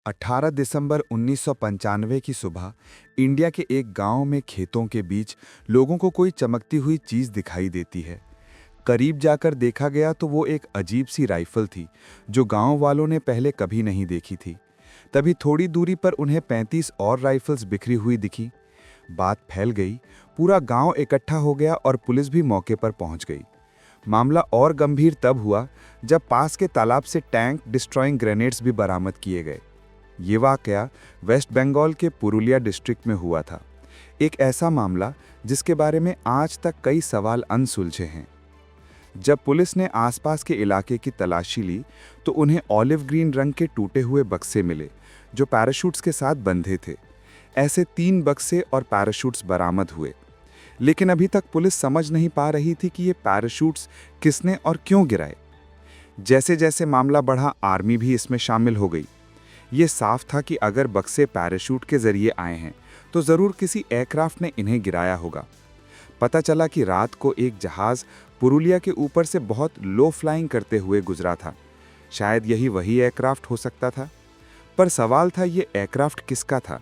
18 दिसंबर 1995 की सुबह इंडिया के एक गांव में खेतों के बीच लोगों को कोई चमकती हुई चीज दिखाई देती है। करीब जाकर देखा गया तो वो एक अजीब सी राइफल थी जो गांव वालों ने पहले कभी नहीं देखी थी। तभी थोड़ी दूरी पर उन्हें 35 और राइफल्स बिखरी हुई दिखी। बात फैल गई, पूरा गांव इकट्ठा हो गया और पुलिस भी मौके पर पहुंच गई। मामला और गंभीर तब हुआ जब पास के तालाब से टैंक डिस्ट्रॉइंग ग्रेनेड्स भी बरामद किए गए। ये वाकया वेस्ट बंगाल के पुरुलिया डिस्ट्रिक्ट में हुआ था। एक ऐसा मामला जिसके बारे में आज तक कई सवाल अनसुलझे हैं। जब पुलिस ने आसपास के इलाके की तलाशी ली तो उन्हें ऑलिव ग्रीन रंग के टूटे हुए बक्से मिले जो पैराशूट्स के साथ बंधे थे। ऐसे 3 बक्से और पैराशूट्स बरामद हुए, लेकिन अभी तक पुलिस समझ नहीं पा रही थी कि ये पैराशूट्स किसने और क्यों गिराए। जैसे जैसे मामला बढ़ा, आर्मी भी इसमें शामिल हो गई। ये साफ था कि अगर बक्से पैराशूट के जरिए आए हैं तो ज़रूर किसी एयरक्राफ्ट ने इन्हें गिराया होगा। पता चला कि रात को एक जहाज़ पुरुलिया के ऊपर से बहुत लो फ्लाइंग करते हुए गुजरा था। शायद यही वही एयरक्राफ्ट हो सकता था। पर सवाल था, ये एयरक्राफ्ट किसका था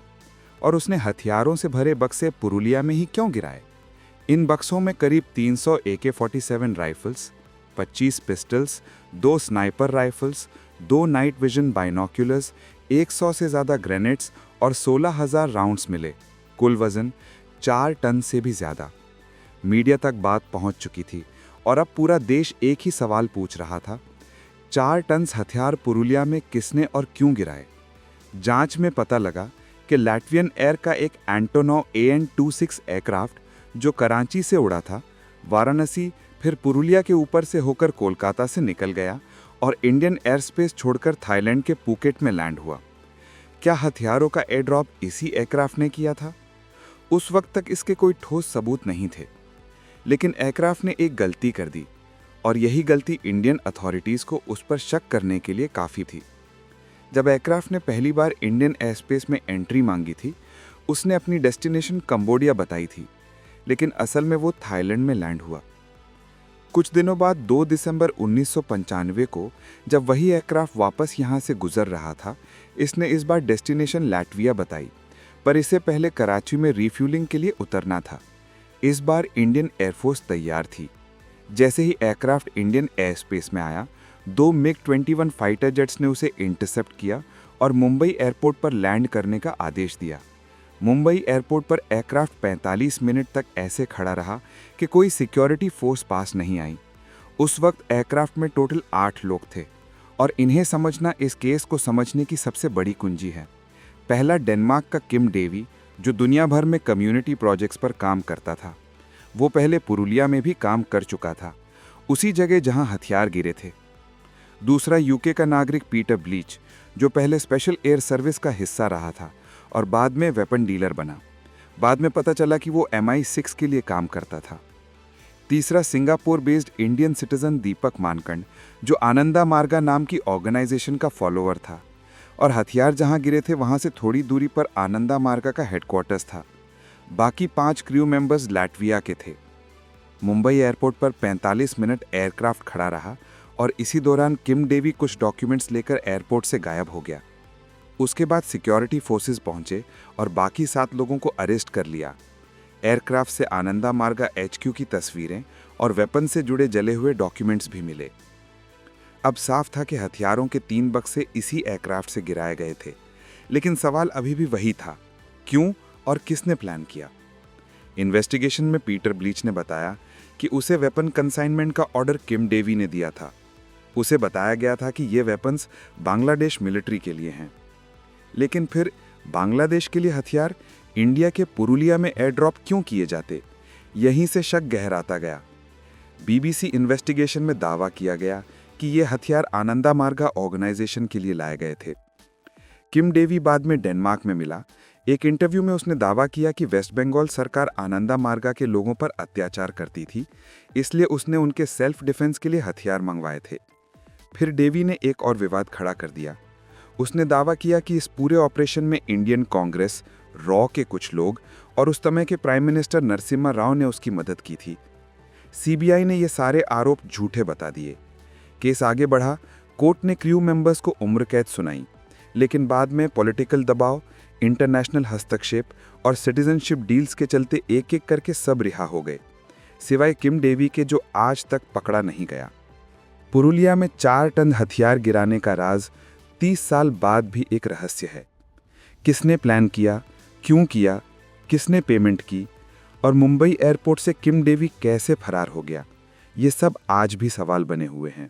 और उसने हथियारों से भरे बक्से पुरुलिया में ही क्यों गिराए। इन बक्सों में करीब 300 AK-47 rifles, 25 pistols, 2 sniper rifles, 2 night vision binoculars, 100 से ज़्यादा ग्रेनेड्स और 16,000 राउंड्स मिले। कुल वजन 4 टन से भी ज़्यादा। मीडिया तक बात पहुंच चुकी थी और अब पूरा देश एक ही सवाल पूछ रहा था, 4 टन हथियार पुरुलिया में किसने और क्यों गिराए। जांच में पता लगा कि लैट्वियन एयर का एक एंटोनोव AN-26 एयरक्राफ्ट जो कराची से उड़ा था, वाराणसी फिर पुरुलिया के ऊपर से होकर कोलकाता से निकल गया और इंडियन एयर स्पेस छोड़कर थाईलैंड के पुकेट में लैंड हुआ। क्या हथियारों का एयर ड्रॉप इसी एयरक्राफ्ट ने किया था? उस वक्त तक इसके कोई ठोस सबूत नहीं थे, लेकिन एयरक्राफ्ट ने एक गलती कर दी और यही गलती इंडियन अथॉरिटीज़ को उस पर शक करने के लिए काफ़ी थी। जब एयरक्राफ्ट ने पहली बार इंडियन एयर स्पेस में एंट्री मांगी थी, उसने अपनी डेस्टिनेशन कंबोडिया बताई थी, लेकिन असल में वो थाईलैंड में लैंड हुआ। कुछ दिनों बाद 2 दिसंबर 1995 को जब वही एयरक्राफ्ट वापस यहाँ से गुजर रहा था, इसने इस बार डेस्टिनेशन लैटविया बताई, पर इससे पहले कराची में रिफ्यूलिंग के लिए उतरना था। इस बार इंडियन एयरफोर्स तैयार थी। जैसे ही एयरक्राफ्ट इंडियन एयर स्पेस में आया, 2 MiG-21 फाइटर जेट्स ने उसे इंटरसेप्ट किया और मुंबई एयरपोर्ट पर लैंड करने का आदेश दिया। मुंबई एयरपोर्ट पर एयरक्राफ्ट 45 मिनट तक ऐसे खड़ा रहा कि कोई सिक्योरिटी फोर्स पास नहीं आई। उस वक्त एयरक्राफ्ट में टोटल 8 लोग थे और इन्हें समझना इस केस को समझने की सबसे बड़ी कुंजी है। पहला, डेनमार्क का किम डेवी, जो दुनिया भर में कम्युनिटी प्रोजेक्ट्स पर काम करता था। वो पहले पुरुलिया में भी काम कर चुका था, उसी जगह जहां हथियार गिरे थे। दूसरा, यूके का नागरिक पीटर ब्लीच, जो पहले स्पेशल एयर सर्विस का हिस्सा रहा था और बाद में वेपन डीलर बना। बाद में पता चला कि वो MI6 के लिए काम करता था। तीसरा, सिंगापुर बेस्ड इंडियन सिटीजन दीपक मानकंड, जो आनंदा मार्गा नाम की ऑर्गेनाइजेशन का फॉलोअर था और हथियार जहां गिरे थे वहां से थोड़ी दूरी पर आनंदा मार्गा का हेडक्वार्टर्स था। बाकी 5 क्रू मेंबर्स लैटविया के थे। मुंबई एयरपोर्ट पर 45 मिनट एयरक्राफ्ट खड़ा रहा और इसी दौरान किम डेवी कुछ डॉक्यूमेंट्स लेकर एयरपोर्ट से गायब हो गया। उसके बाद सिक्योरिटी फोर्सेस पहुंचे और बाकी 7 लोगों को अरेस्ट कर लिया। एयरक्राफ्ट से आनंदा मार्गा HQ की तस्वीरें और वेपन से जुड़े जले हुए डॉक्यूमेंट्स भी मिले। अब साफ था कि हथियारों के 3 बक्से इसी एयरक्राफ्ट से गिराए गए थे, लेकिन सवाल अभी भी वही था, क्यों और किसने प्लान किया। इन्वेस्टिगेशन में पीटर ब्लीच ने बताया कि उसे वेपन कंसाइनमेंट का ऑर्डर किम डेवी ने दिया था। उसे बताया गया था कि ये वेपन्स बांग्लादेश मिलिट्री के लिए हैं। लेकिन फिर बांग्लादेश के लिए हथियार इंडिया के पुरुलिया में एयर ड्रॉप क्यों किए जाते? यहीं से शक गहराता गया। BBC इन्वेस्टिगेशन में दावा किया गया कि ये हथियार आनंदा मार्गा ऑर्गेनाइजेशन के लिए लाए गए थे। किम डेवी बाद में डेनमार्क में मिला। एक इंटरव्यू में उसने दावा किया कि वेस्ट बंगाल सरकार आनंदा मार्गा के लोगों पर अत्याचार करती थी, इसलिए उसने उनके सेल्फ डिफेंस के लिए हथियार मंगवाए थे। फिर डेवी ने एक और विवाद खड़ा कर दिया। उसने दावा किया कि इस पूरे ऑपरेशन में इंडियन कांग्रेस, रॉ के कुछ लोग और उस समय के प्राइम मिनिस्टर नरसिम्हा राव ने उसकी मदद की थी। CBI ने ये सारे आरोप झूठे बता दिए। केस आगे बढ़ा। कोर्ट ने क्रू मेंबर्स को उम्र कैद सुनाई, लेकिन बाद में पॉलिटिकल दबाव, इंटरनेशनल हस्तक्षेप और सिटीजनशिप डील्स के चलते एक एक करके सब रिहा हो गए, सिवाय किम डेवी के जो आज तक पकड़ा नहीं गया। पुरुलिया में 4 टन हथियार गिराने का राज 30 साल बाद भी एक रहस्य है। किसने प्लान किया, क्यों किया, किसने पेमेंट की और मुंबई एयरपोर्ट से किम डेवी कैसे फरार हो गया, ये सब आज भी सवाल बने हुए हैं।